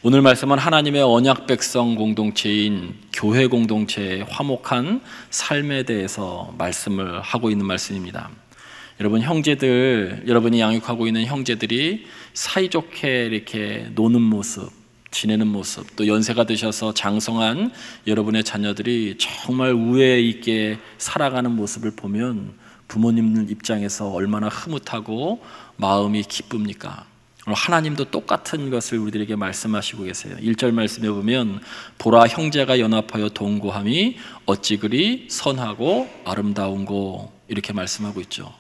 오늘 말씀은 하나님의 언약 백성 공동체인 교회 공동체의 화목한 삶에 대해서 말씀을 하고 있는 말씀입니다. 여러분, 형제들, 여러분이 양육하고 있는 형제들이 사이좋게 이렇게 노는 모습, 지내는 모습, 또 연세가 드셔서 장성한 여러분의 자녀들이 정말 우애 있게 살아가는 모습을 보면 부모님 입장에서 얼마나 흐뭇하고 마음이 기쁩니까? 하나님도 똑같은 것을 우리들에게 말씀하시고 계세요. 1절 말씀에 보면 보라, 형제가 연합하여 동거함이 어찌 그리 선하고 아름다운고, 이렇게 말씀하고 있죠.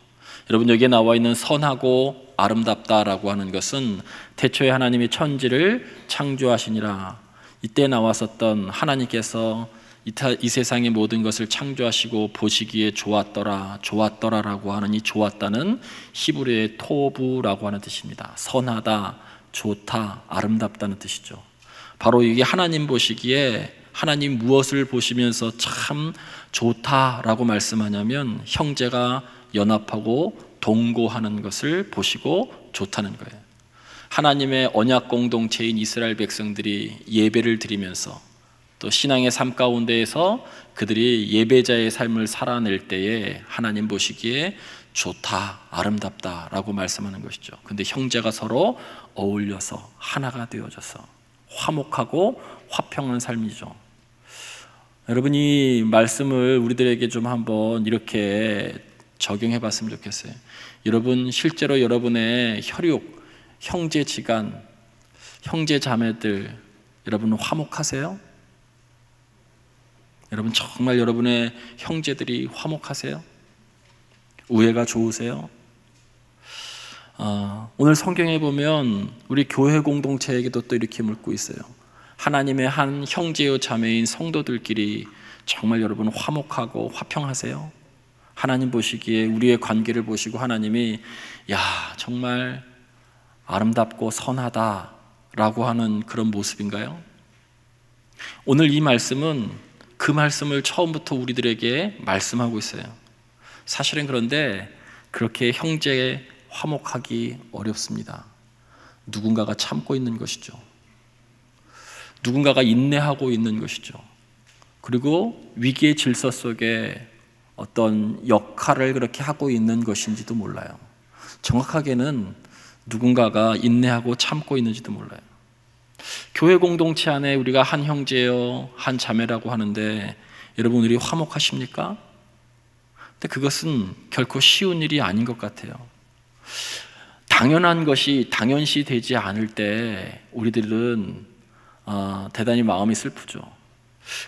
여러분, 여기에 나와 있는 선하고 아름답다라고 하는 것은 태초에 하나님이 천지를 창조하시니라, 이때 나왔었던 하나님께서 이 세상의 모든 것을 창조하시고 보시기에 좋았더라라고 하는 이 좋았다는 히브리어의 토부라고 하는 뜻입니다. 선하다, 좋다, 아름답다는 뜻이죠. 바로 이게 하나님 보시기에, 하나님 무엇을 보시면서 참 좋다라고 말씀하냐면 형제가 연합하고 동거하는 것을 보시고 좋다는 거예요. 하나님의 언약 공동체인 이스라엘 백성들이 예배를 드리면서 또 신앙의 삶 가운데에서 그들이 예배자의 삶을 살아낼 때에 하나님 보시기에 좋다, 아름답다라고 말씀하는 것이죠. 근데 형제가 서로 어울려서 하나가 되어져서 화목하고 화평한 삶이죠. 여러분, 이 말씀을 우리들에게 좀 한번 이렇게 적용해 봤으면 좋겠어요. 여러분, 실제로 여러분의 혈육, 형제지간, 형제 자매들, 여러분 화목하세요? 여러분, 정말 여러분의 형제들이 화목하세요? 우애가 좋으세요? 오늘 성경에 보면 우리 교회 공동체에게도 또 이렇게 묻고 있어요. 하나님의 한 형제요 자매인 성도들끼리 정말 여러분 화목하고 화평하세요? 하나님 보시기에, 우리의 관계를 보시고 하나님이 야, 정말 아름답고 선하다라고 하는 그런 모습인가요? 오늘 이 말씀은 그 말씀을 처음부터 우리들에게 말씀하고 있어요. 사실은 그런데 그렇게 형제 화목하기 어렵습니다. 누군가가 참고 있는 것이죠. 누군가가 인내하고 있는 것이죠. 그리고 위기의 질서 속에 어떤 역할을 그렇게 하고 있는 것인지도 몰라요. 정확하게는 누군가가 인내하고 참고 있는지도 몰라요. 교회 공동체 안에 우리가 한 형제요, 한 자매라고 하는데 여러분, 우리 화목하십니까? 근데 그것은 결코 쉬운 일이 아닌 것 같아요. 당연한 것이 당연시 되지 않을 때 우리들은 대단히 마음이 슬프죠.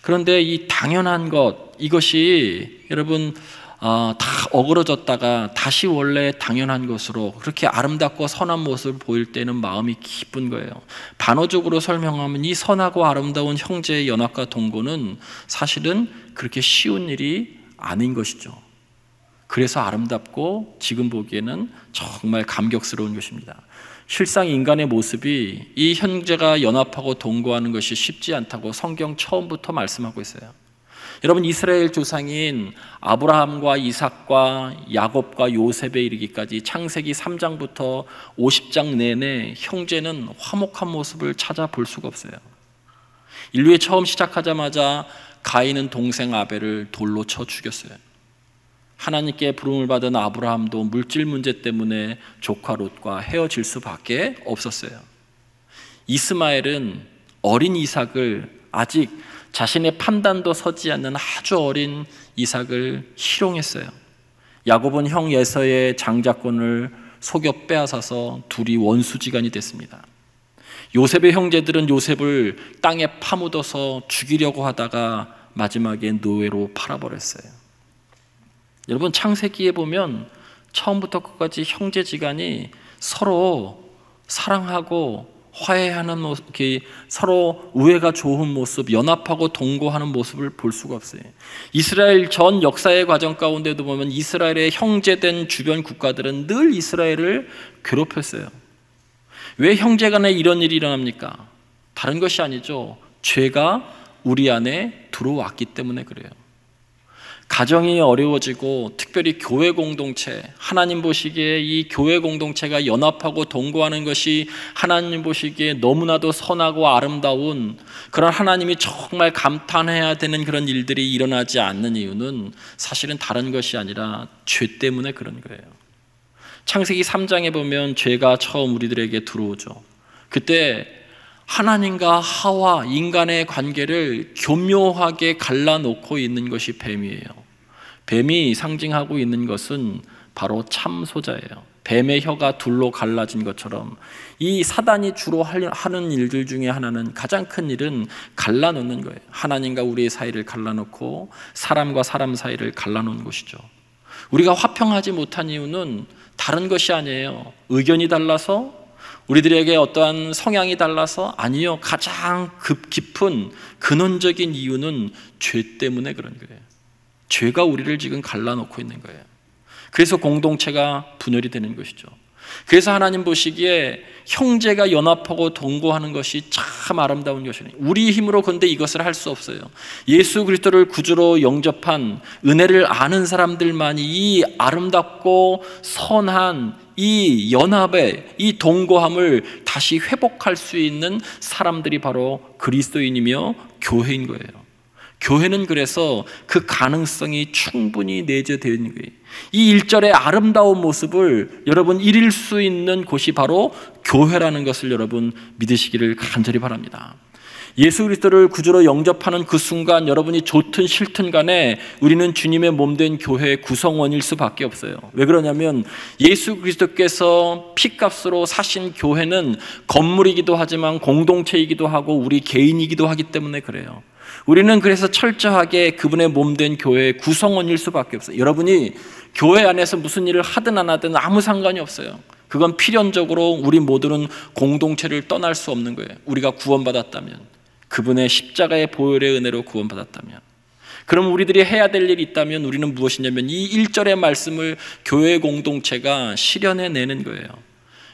그런데 이 당연한 것, 이것이 여러분 다 어그러졌다가 다시 원래 당연한 것으로 그렇게 아름답고 선한 모습을 보일 때는 마음이 기쁜 거예요. 반어적으로 설명하면 이 선하고 아름다운 형제의 연합과 동거는 사실은 그렇게 쉬운 일이 아닌 것이죠. 그래서 아름답고 지금 보기에는 정말 감격스러운 것입니다. 실상 인간의 모습이 이 형제가 연합하고 동거하는 것이 쉽지 않다고 성경 처음부터 말씀하고 있어요. 여러분, 이스라엘 조상인 아브라함과 이삭과 야곱과 요셉에 이르기까지 창세기 3장부터 50장 내내 형제는 화목한 모습을 찾아볼 수가 없어요. 인류에 처음 시작하자마자 가인은 동생 아벨을 돌로 쳐 죽였어요. 하나님께 부름을 받은 아브라함도 물질 문제 때문에 조카 롯과 헤어질 수밖에 없었어요. 이스마엘은 어린 이삭을, 아직 자신의 판단도 서지 않는 아주 어린 이삭을 희롱했어요. 야곱은 형 에서의 장자권을 속여 빼앗아서 둘이 원수지간이 됐습니다. 요셉의 형제들은 요셉을 땅에 파묻어서 죽이려고 하다가 마지막에 노예로 팔아버렸어요. 여러분, 창세기에 보면 처음부터 끝까지 형제지간이 서로 사랑하고 화해하는 모습, 서로 우애가 좋은 모습, 연합하고 동거하는 모습을 볼 수가 없어요. 이스라엘 전 역사의 과정 가운데도 보면 이스라엘의 형제된 주변 국가들은 늘 이스라엘을 괴롭혔어요. 왜 형제간에 이런 일이 일어납니까? 다른 것이 아니죠. 죄가 우리 안에 들어왔기 때문에 그래요. 가정이 어려워지고 특별히 교회 공동체, 하나님 보시기에 이 교회 공동체가 연합하고 동거하는 것이 하나님 보시기에 너무나도 선하고 아름다운 그런 하나님이 정말 감탄해야 되는 그런 일들이 일어나지 않는 이유는 사실은 다른 것이 아니라 죄 때문에 그런 거예요. 창세기 3장에 보면 죄가 처음 우리들에게 들어오죠. 그때 하나님과 하와 인간의 관계를 교묘하게 갈라놓고 있는 것이 뱀이에요. 뱀이 상징하고 있는 것은 바로 참소자예요. 뱀의 혀가 둘로 갈라진 것처럼 이 사단이 주로 하는 일들 중에 하나는, 가장 큰 일은 갈라놓는 거예요. 하나님과 우리의 사이를 갈라놓고 사람과 사람 사이를 갈라놓은 것이죠. 우리가 화평하지 못한 이유는 다른 것이 아니에요. 의견이 달라서, 우리들에게 어떠한 성향이 달라서, 아니요. 가장 깊은 근원적인 이유는 죄 때문에 그런 거예요. 죄가 우리를 지금 갈라놓고 있는 거예요. 그래서 공동체가 분열이 되는 것이죠. 그래서 하나님 보시기에 형제가 연합하고 동거하는 것이 참 아름다운 것이에요. 우리 힘으로 근데 이것을 할 수 없어요. 예수 그리스도를 구주로 영접한 은혜를 아는 사람들만이 이 아름답고 선한 이 연합의 이 동거함을 다시 회복할 수 있는 사람들이 바로 그리스도인이며 교회인 거예요. 교회는 그래서 그 가능성이 충분히 내재되어 있는 거예요. 이 1절의 아름다운 모습을 여러분 이룰 수 있는 곳이 바로 교회라는 것을 여러분 믿으시기를 간절히 바랍니다. 예수 그리스도를 구주로 영접하는 그 순간 여러분이 좋든 싫든 간에 우리는 주님의 몸된 교회의 구성원일 수밖에 없어요. 왜 그러냐면 예수 그리스도께서 피값으로 사신 교회는 건물이기도 하지만 공동체이기도 하고 우리 개인이기도 하기 때문에 그래요. 우리는 그래서 철저하게 그분의 몸된 교회의 구성원일 수밖에 없어요. 여러분이 교회 안에서 무슨 일을 하든 안 하든 아무 상관이 없어요. 그건 필연적으로 우리 모두는 공동체를 떠날 수 없는 거예요. 우리가 구원받았다면, 그분의 십자가의 보혈의 은혜로 구원받았다면. 그럼 우리들이 해야 될 일이 있다면 우리는 무엇이냐면 이 1절의 말씀을 교회 공동체가 실현해내는 거예요.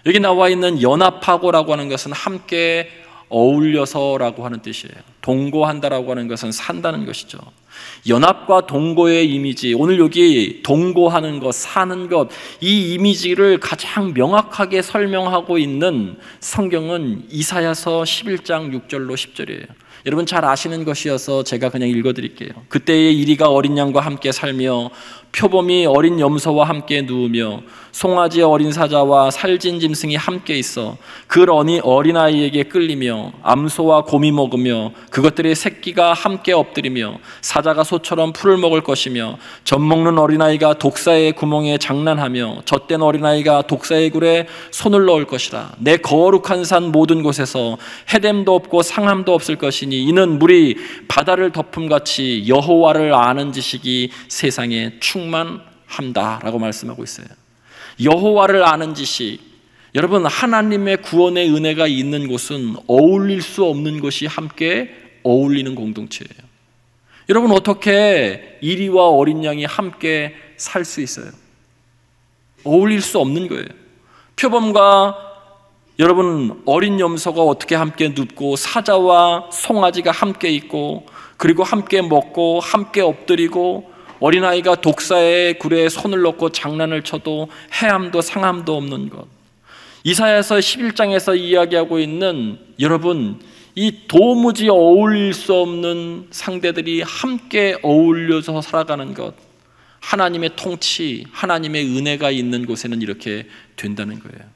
여기 나와 있는 연합하고라고 하는 것은 함께 어울려서라고 하는 뜻이에요. 동거한다라고 하는 것은 산다는 것이죠. 연합과 동거의 이미지, 오늘 여기 동거하는 것, 사는 것, 이 이미지를 가장 명확하게 설명하고 있는 성경은 이사야서 11장 6절로 10절이에요. 여러분 잘 아시는 것이어서 제가 그냥 읽어드릴게요. 그때의 이리가 어린 양과 함께 살며 표범이 어린 염소와 함께 누우며 송아지의 어린 사자와 살진 짐승이 함께 있어 그 어린아이에게 끌리며 암소와 곰이 먹으며 그것들의 새끼가 함께 엎드리며 사자가 소처럼 풀을 먹을 것이며 젖먹는 어린아이가 독사의 구멍에 장난하며 젖된 어린아이가 독사의 굴에 손을 넣을 것이라. 내 거룩한 산 모든 곳에서 해됨도 없고 상함도 없을 것이니 이는 물이 바다를 덮음같이 여호와를 아는 지식이 세상에 충만함다 라고 말씀하고 있어요. 여호와를 아는 지식, 여러분 하나님의 구원의 은혜가 있는 곳은 어울릴 수 없는 것이 함께 어울리는 공동체예요. 여러분 어떻게 이리와 어린 양이 함께 살 수 있어요? 어울릴 수 없는 거예요. 표범과 여러분 어린 염소가 어떻게 함께 눕고 사자와 송아지가 함께 있고 그리고 함께 먹고 함께 엎드리고 어린아이가 독사의 굴에 손을 넣고 장난을 쳐도 해함도 상함도 없는 것. 이사야서 11장에서 이야기하고 있는 여러분 이 도무지 어울릴 수 없는 상대들이 함께 어울려서 살아가는 것, 하나님의 통치, 하나님의 은혜가 있는 곳에는 이렇게 된다는 거예요.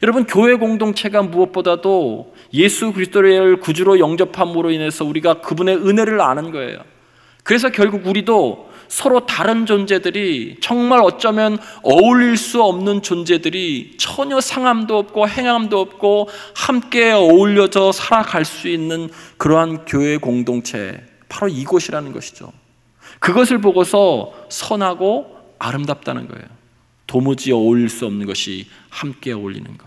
여러분 교회 공동체가 무엇보다도 예수 그리스도를 구주로 영접함으로 인해서 우리가 그분의 은혜를 아는 거예요. 그래서 결국 우리도 서로 다른 존재들이 정말 어쩌면 어울릴 수 없는 존재들이 전혀 상함도 없고 행함도 없고 함께 어울려져 살아갈 수 있는 그러한 교회 공동체, 바로 이곳이라는 것이죠. 그것을 보고서 선하고 아름답다는 거예요. 도무지 어울릴 수 없는 것이 함께 어울리는 것.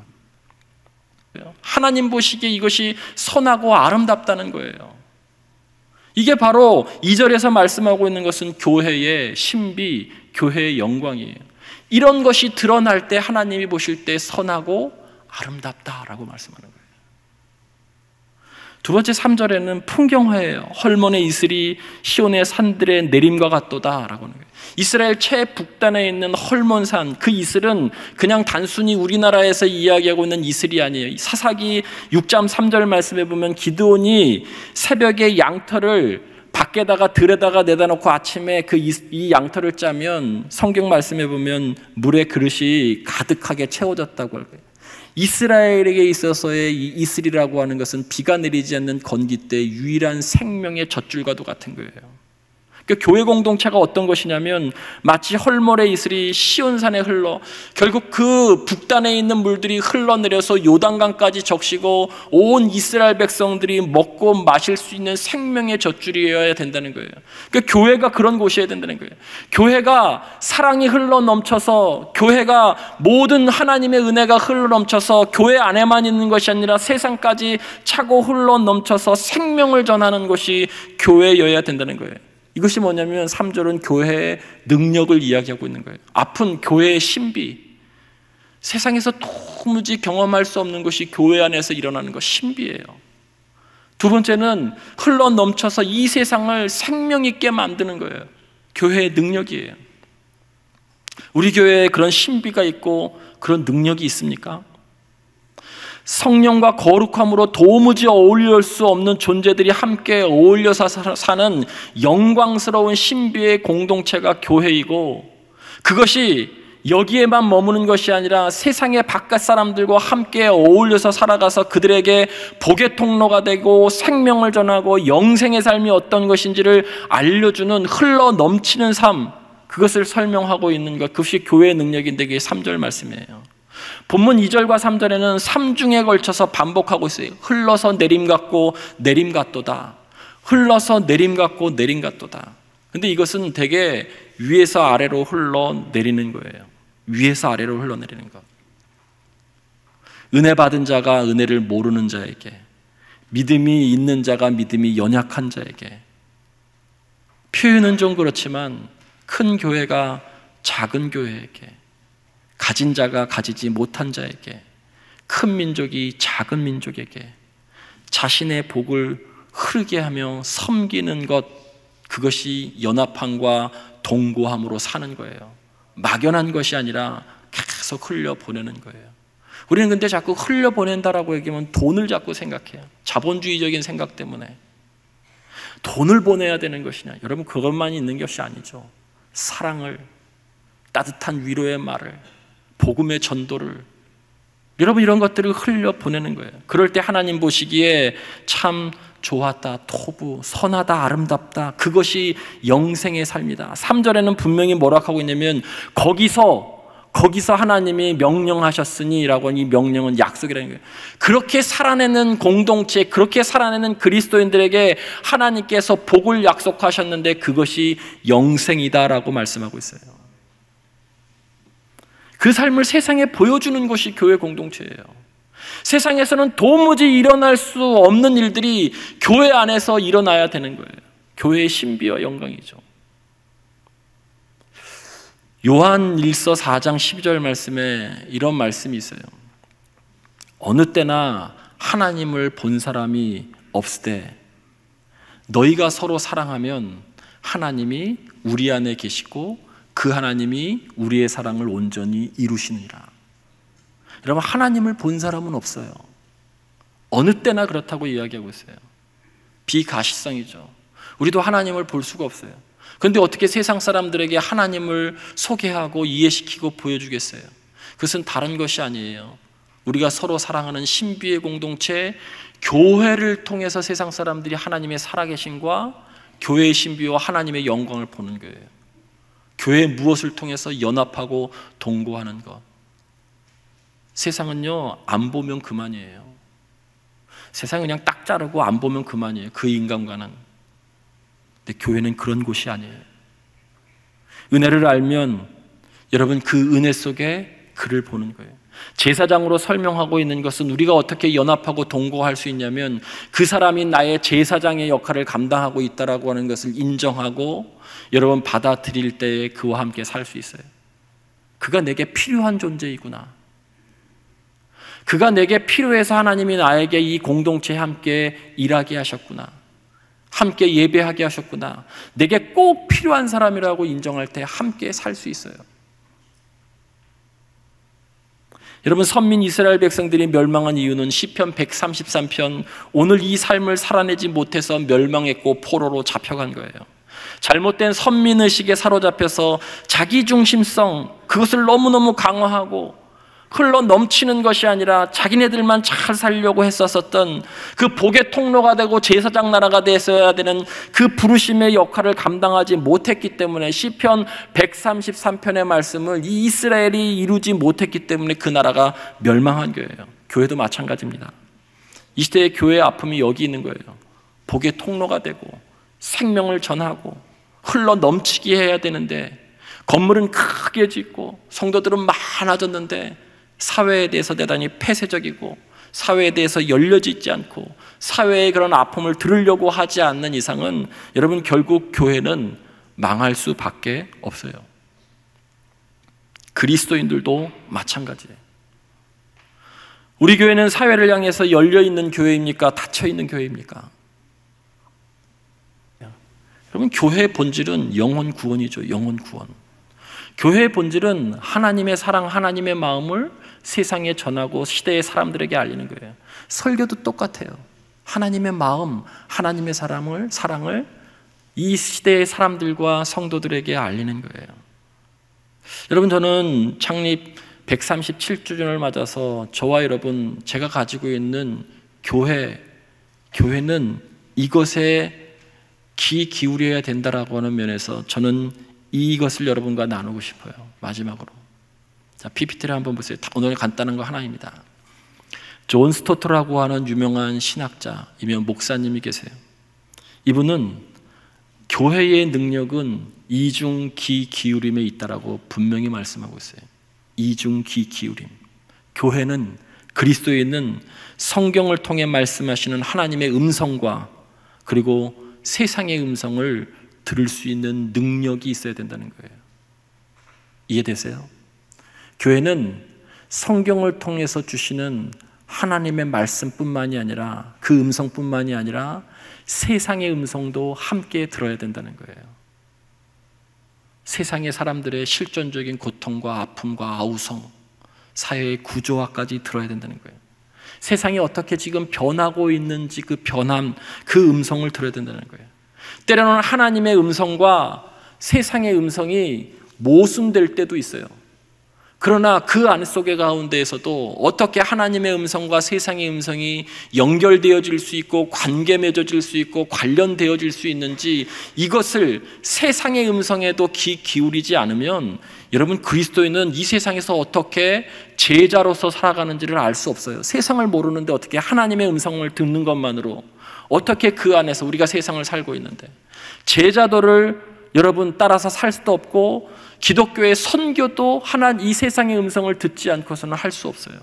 하나님 보시기에 이것이 선하고 아름답다는 거예요. 이게 바로 2절에서 말씀하고 있는 것은 교회의 신비, 교회의 영광이에요. 이런 것이 드러날 때 하나님이 보실 때 선하고 아름답다라고 말씀하는 거예요. 두 번째 3절에는 풍경화예요. 헐몬의 이슬이 시온의 산들의 내림과 같도다 라고 하는 거예요. 이스라엘 최북단에 있는 헐몬산, 그 이슬은 그냥 단순히 우리나라에서 이야기하고 있는 이슬이 아니에요. 사사기 6장 3절 말씀에 보면 기드온이 새벽에 양털을 밖에다가 들에다가 내다 놓고 아침에 이 양털을 짜면 성경 말씀에 보면 물의 그릇이 가득하게 채워졌다고 할 거예요. 이스라엘에게 있어서의 이 이슬이라고 하는 것은 비가 내리지 않는 건기 때 유일한 생명의 젖줄과도 같은 거예요. 그러니까 교회 공동체가 어떤 것이냐면 마치 헐몬의 이슬이 시온산에 흘러 결국 그 북단에 있는 물들이 흘러내려서 요단강까지 적시고 온 이스라엘 백성들이 먹고 마실 수 있는 생명의 젖줄이어야 된다는 거예요. 그러니까 교회가 그런 곳이어야 된다는 거예요. 교회가 사랑이 흘러 넘쳐서, 교회가 모든 하나님의 은혜가 흘러 넘쳐서 교회 안에만 있는 것이 아니라 세상까지 차고 흘러 넘쳐서 생명을 전하는 것이 교회여야 된다는 거예요. 이것이 뭐냐면 3절은 교회의 능력을 이야기하고 있는 거예요. 아픈 교회의 신비, 세상에서 도무지 경험할 수 없는 것이 교회 안에서 일어나는 것, 신비예요. 두 번째는 흘러 넘쳐서 이 세상을 생명 있게 만드는 거예요. 교회의 능력이에요. 우리 교회에 그런 신비가 있고 그런 능력이 있습니까? 성령과 거룩함으로 도무지 어울릴 수 없는 존재들이 함께 어울려서 사는 영광스러운 신비의 공동체가 교회이고, 그것이 여기에만 머무는 것이 아니라 세상의 바깥 사람들과 함께 어울려서 살아가서 그들에게 복의 통로가 되고 생명을 전하고 영생의 삶이 어떤 것인지를 알려주는 흘러 넘치는 삶, 그것을 설명하고 있는 것, 그것이 교회의 능력인데 그게 3절 말씀이에요. 본문 2절과 3절에는 3중에 걸쳐서 반복하고 있어요. 흘러서 내림 같고 내림 같도다. 흘러서 내림 같고 내림 같도다. 근데 이것은 되게 위에서 아래로 흘러내리는 거예요. 위에서 아래로 흘러내리는 것. 은혜 받은 자가 은혜를 모르는 자에게, 믿음이 있는 자가 믿음이 연약한 자에게. 표현은 좀 그렇지만 큰 교회가 작은 교회에게, 가진 자가 가지지 못한 자에게, 큰 민족이 작은 민족에게 자신의 복을 흐르게 하며 섬기는 것, 그것이 연합함과 동고함으로 사는 거예요. 막연한 것이 아니라 계속 흘려보내는 거예요. 우리는 근데 자꾸 흘려보낸다라고 얘기하면 돈을 자꾸 생각해요. 자본주의적인 생각 때문에 돈을 보내야 되는 것이냐. 여러분, 그것만 있는 것이 아니죠. 사랑을, 따뜻한 위로의 말을, 복음의 전도를, 여러분 이런 것들을 흘려보내는 거예요. 그럴 때 하나님 보시기에 참 좋았다, 토부, 선하다, 아름답다, 그것이 영생의 삶이다. 3절에는 분명히 뭐라고 하고 있냐면 거기서 하나님이 명령하셨으니 라고 하는 이 명령은 약속이라는 거예요. 그렇게 살아내는 공동체, 그렇게 살아내는 그리스도인들에게 하나님께서 복을 약속하셨는데 그것이 영생이다라고 말씀하고 있어요. 그 삶을 세상에 보여주는 것이 교회 공동체예요. 세상에서는 도무지 일어날 수 없는 일들이 교회 안에서 일어나야 되는 거예요. 교회의 신비와 영광이죠. 요한 1서 4장 12절 말씀에 이런 말씀이 있어요. 어느 때나 하나님을 본 사람이 없으되 너희가 서로 사랑하면 하나님이 우리 안에 계시고 그 하나님이 우리의 사랑을 온전히 이루시느니라. 여러분, 하나님을 본 사람은 없어요. 어느 때나 그렇다고 이야기하고 있어요. 비가시성이죠. 우리도 하나님을 볼 수가 없어요. 그런데 어떻게 세상 사람들에게 하나님을 소개하고 이해시키고 보여주겠어요? 그것은 다른 것이 아니에요. 우리가 서로 사랑하는 신비의 공동체, 교회를 통해서 세상 사람들이 하나님의 살아계심과 교회의 신비와 하나님의 영광을 보는 거예요. 교회 무엇을 통해서 연합하고 동거하는 것. 세상은요, 안 보면 그만이에요. 세상은 그냥 딱 자르고 안 보면 그만이에요. 그 인간과는. 근데 교회는 그런 곳이 아니에요. 은혜를 알면 여러분 그 은혜 속에 그를 보는 거예요. 제사장으로 설명하고 있는 것은 우리가 어떻게 연합하고 동거할 수 있냐면 그 사람이 나의 제사장의 역할을 감당하고 있다라고 하는 것을 인정하고 여러분 받아들일 때에 그와 함께 살 수 있어요. 그가 내게 필요한 존재이구나. 그가 내게 필요해서 하나님이 나에게 이 공동체에 함께 일하게 하셨구나. 함께 예배하게 하셨구나. 내게 꼭 필요한 사람이라고 인정할 때 함께 살 수 있어요. 여러분, 선민 이스라엘 백성들이 멸망한 이유는 시편 133편 오늘 이 삶을 살아내지 못해서 멸망했고 포로로 잡혀간 거예요. 잘못된 선민의식에 사로잡혀서 자기중심성, 그것을 너무너무 강화하고 흘러 넘치는 것이 아니라 자기네들만 잘 살려고 했었던 그 복의 통로가 되고 제사장 나라가 됐어야 되는 그 부르심의 역할을 감당하지 못했기 때문에 시편 133편의 말씀을 이 이스라엘이 이루지 못했기 때문에 그 나라가 멸망한 거예요. 교회도 마찬가지입니다. 이 시대의 교회의 아픔이 여기 있는 거예요. 복의 통로가 되고 생명을 전하고 흘러 넘치게 해야 되는데 건물은 크게 짓고 성도들은 많아졌는데 사회에 대해서 대단히 폐쇄적이고 사회에 대해서 열려져 있지 않고 사회의 그런 아픔을 들으려고 하지 않는 이상은 여러분 결국 교회는 망할 수밖에 없어요. 그리스도인들도 마찬가지예요. 우리 교회는 사회를 향해서 열려있는 교회입니까? 닫혀있는 교회입니까? 여러분, 교회의 본질은 영혼 구원이죠. 영혼 구원. 교회의 본질은 하나님의 사랑, 하나님의 마음을 세상에 전하고 시대의 사람들에게 알리는 거예요. 설교도 똑같아요. 하나님의 마음, 하나님의 사랑을 이 시대의 사람들과 성도들에게 알리는 거예요. 여러분, 저는 창립 137주년을 맞아서 저와 여러분, 제가 가지고 있는 교회는 이것에 귀 기울여야 된다라고 하는 면에서 저는 이것을 여러분과 나누고 싶어요. 마지막으로. 자, PPT를 한번 보세요. 오늘 간단한 거 하나입니다. 존 스토트라고 하는 유명한 신학자이며 목사님이 계세요. 이분은 교회의 능력은 이중 귀 기울임에 있다라고 분명히 말씀하고 있어요. 이중 귀 기울임. 교회는 그리스도에 있는 성경을 통해 말씀하시는 하나님의 음성과 그리고 세상의 음성을 들을 수 있는 능력이 있어야 된다는 거예요. 이해되세요? 교회는 성경을 통해서 주시는 하나님의 말씀뿐만이 아니라 그 음성뿐만이 아니라 세상의 음성도 함께 들어야 된다는 거예요. 세상의 사람들의 실존적인 고통과 아픔과 아우성, 사회의 구조화까지 들어야 된다는 거예요. 세상이 어떻게 지금 변하고 있는지 그 변함, 그 음성을 들어야 된다는 거예요. 때로는 하나님의 음성과 세상의 음성이 모순될 때도 있어요. 그러나 그 안 속의 가운데에서도 어떻게 하나님의 음성과 세상의 음성이 연결되어질 수 있고 관계 맺어질 수 있고 관련되어질 수 있는지 이것을 세상의 음성에도 귀 기울이지 않으면 여러분 그리스도인은 이 세상에서 어떻게 제자로서 살아가는지를 알 수 없어요. 세상을 모르는데 어떻게 하나님의 음성을 듣는 것만으로 어떻게 그 안에서 우리가 세상을 살고 있는데 제자도를 여러분 따라서 살 수도 없고 기독교의 선교도 이 세상의 음성을 듣지 않고서는 할 수 없어요.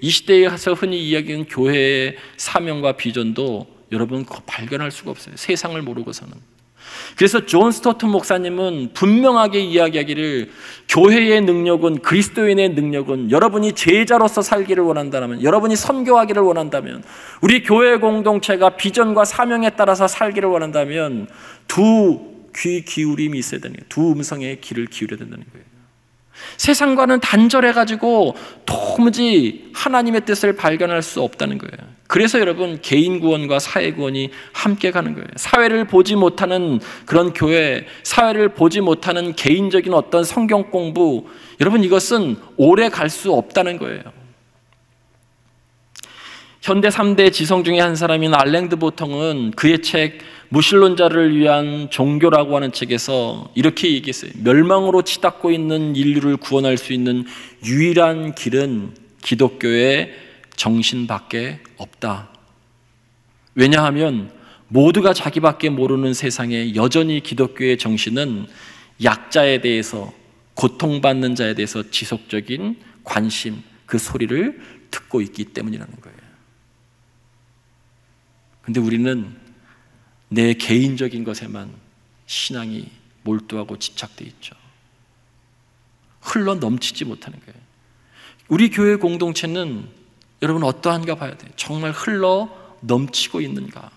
이 시대에서 흔히 이야기하는 교회의 사명과 비전도 여러분 발견할 수가 없어요. 세상을 모르고서는. 그래서 존 스토트 목사님은 분명하게 이야기하기를 교회의 능력은 그리스도인의 능력은 여러분이 제자로서 살기를 원한다면 여러분이 선교하기를 원한다면 우리 교회 공동체가 비전과 사명에 따라서 살기를 원한다면 두 귀 기울임이 있어야 되는 거예요. 두 음성에 귀를 기울여야 된다는 거예요. 세상과는 단절해가지고 도무지 하나님의 뜻을 발견할 수 없다는 거예요. 그래서 여러분 개인 구원과 사회 구원이 함께 가는 거예요. 사회를 보지 못하는 그런 교회, 사회를 보지 못하는 개인적인 어떤 성경 공부, 여러분 이것은 오래 갈 수 없다는 거예요. 현대 3대 지성 중에 한 사람인 알랭드 보통은 그의 책 무신론자를 위한 종교라고 하는 책에서 이렇게 얘기했어요. 멸망으로 치닫고 있는 인류를 구원할 수 있는 유일한 길은 기독교의 정신밖에 없다. 왜냐하면 모두가 자기밖에 모르는 세상에 여전히 기독교의 정신은 약자에 대해서, 고통받는 자에 대해서 지속적인 관심, 그 소리를 듣고 있기 때문이라는 거예요. 근데 우리는 내 개인적인 것에만 신앙이 몰두하고 집착되어 있죠. 흘러 넘치지 못하는 거예요. 우리 교회 공동체는 여러분 어떠한가 봐야 돼요. 정말 흘러 넘치고 있는가.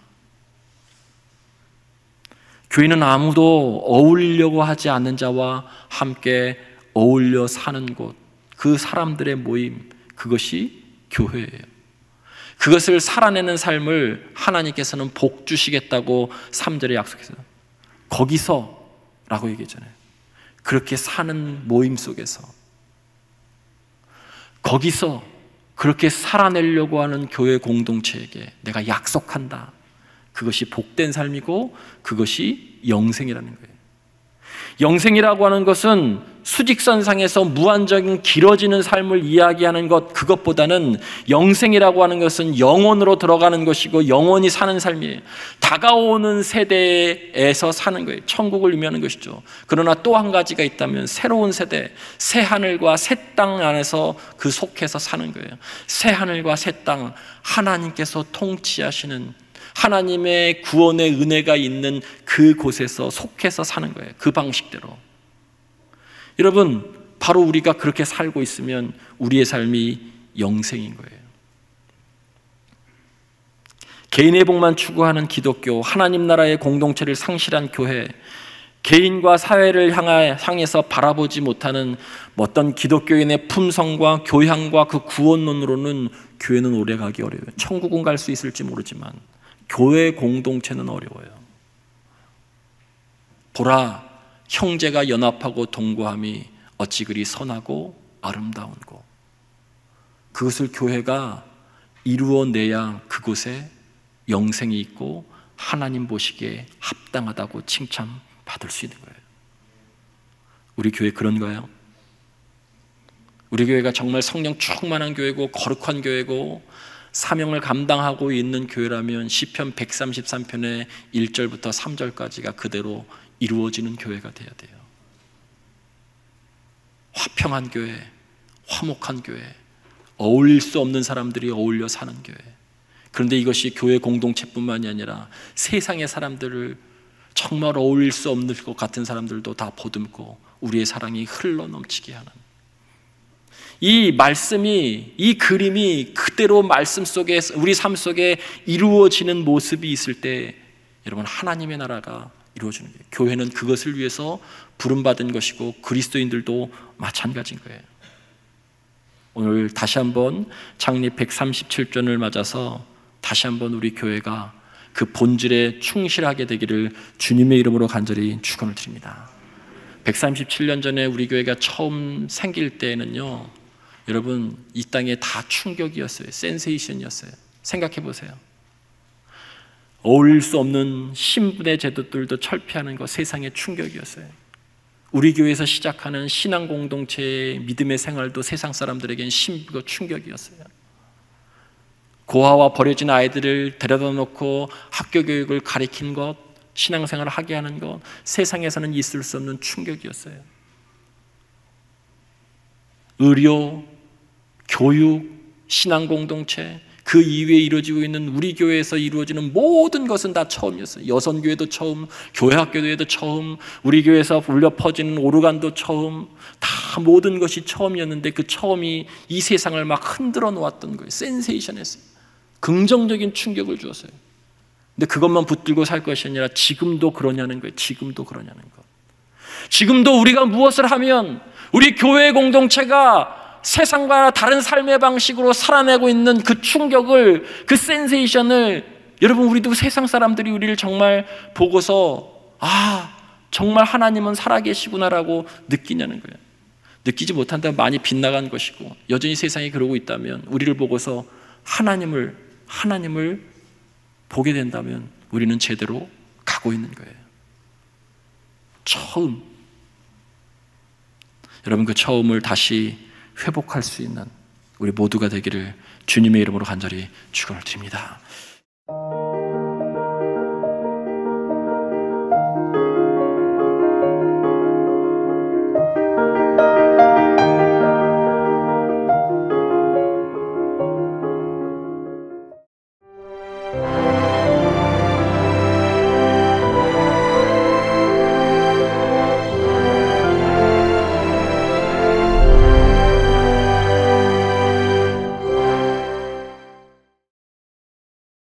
교회는 아무도 어울리려고 하지 않는 자와 함께 어울려 사는 곳, 그 사람들의 모임, 그것이 교회예요. 그것을 살아내는 삶을 하나님께서는 복 주시겠다고 3절에 약속했어요. 거기서 라고 얘기했잖아요. 그렇게 사는 모임 속에서, 거기서 그렇게 살아내려고 하는 교회 공동체에게 내가 약속한다. 그것이 복된 삶이고 그것이 영생이라는 거예요. 영생이라고 하는 것은 수직선상에서 무한적인 길어지는 삶을 이야기하는 것, 그것보다는 영생이라고 하는 것은 영혼으로 들어가는 것이고 영원히 사는 삶이에요. 다가오는 세대에서 사는 거예요. 천국을 의미하는 것이죠. 그러나 또 한 가지가 있다면 새로운 세대, 새 하늘과 새 땅 안에서 그 속해서 사는 거예요. 새 하늘과 새 땅, 하나님께서 통치하시는 하나님의 구원의 은혜가 있는 그곳에서 속해서 사는 거예요. 그 방식대로. 여러분, 바로 우리가 그렇게 살고 있으면 우리의 삶이 영생인 거예요. 개인의 복만 추구하는 기독교, 하나님 나라의 공동체를 상실한 교회, 개인과 사회를 향해서 바라보지 못하는 어떤 기독교인의 품성과 교양과 그 구원론으로는 교회는 오래가기 어려워요. 천국은 갈 수 있을지 모르지만 교회 공동체는 어려워요. 보라, 형제가 연합하고 동거함이 어찌 그리 선하고 아름다운고. 그것을 교회가 이루어내야 그곳에 영생이 있고 하나님 보시기에 합당하다고 칭찬받을 수 있는 거예요. 우리 교회 그런가요? 우리 교회가 정말 성령 충만한 교회고 거룩한 교회고 사명을 감당하고 있는 교회라면 시편 133편의 1절부터 3절까지가 그대로 이루어지는 교회가 돼야 돼요. 화평한 교회, 화목한 교회, 어울릴 수 없는 사람들이 어울려 사는 교회. 그런데 이것이 교회 공동체뿐만이 아니라 세상의 사람들을 정말 어울릴 수 없는 것 같은 사람들도 다 보듬고 우리의 사랑이 흘러 넘치게 하는, 이 말씀이, 이 그림이 그대로 말씀 속에, 우리 삶 속에 이루어지는 모습이 있을 때 여러분, 하나님의 나라가 이루어지는 거예요. 교회는 그것을 위해서 부름받은 것이고 그리스도인들도 마찬가지인 거예요. 오늘 다시 한번 창립 137주년을 맞아서 다시 한번 우리 교회가 그 본질에 충실하게 되기를 주님의 이름으로 간절히 축원을 드립니다. 137년 전에 우리 교회가 처음 생길 때에는요, 여러분, 이 땅에 다 충격이었어요. 센세이션이었어요. 생각해 보세요. 어울릴 수 없는 신분의 제도들도 철폐하는 것, 세상의 충격이었어요. 우리 교회에서 시작하는 신앙 공동체의 믿음의 생활도 세상 사람들에겐 신비고 충격이었어요. 고아와 버려진 아이들을 데려다 놓고 학교 교육을 가리킨 것, 신앙생활을 하게 하는 것, 세상에서는 있을 수 없는 충격이었어요. 의료, 교육, 신앙 공동체, 그 이외에 이루어지고 있는 우리 교회에서 이루어지는 모든 것은 다 처음이었어요. 여선교회도 처음, 교회학교도 처음, 우리 교회에서 울려 퍼지는 오르간도 처음, 다 모든 것이 처음이었는데 그 처음이 이 세상을 막 흔들어 놓았던 거예요. 센세이션했어요. 긍정적인 충격을 주었어요. 근데 그것만 붙들고 살 것이 아니라 지금도 그러냐는 거예요. 지금도 그러냐는 것. 지금도 우리가 무엇을 하면 우리 교회 공동체가 세상과 다른 삶의 방식으로 살아내고 있는 그 충격을, 그 센세이션을, 여러분, 우리도 세상 사람들이 우리를 정말 보고서 아, 정말 하나님은 살아계시구나라고 느끼냐는 거예요. 느끼지 못한다면 많이 빗나간 것이고, 여전히 세상이 그러고 있다면 우리를 보고서 하나님을 보게 된다면 우리는 제대로 가고 있는 거예요. 처음, 여러분, 그 처음을 다시 회복할 수 있는 우리 모두가 되기를 주님의 이름으로 간절히 축원을 드립니다.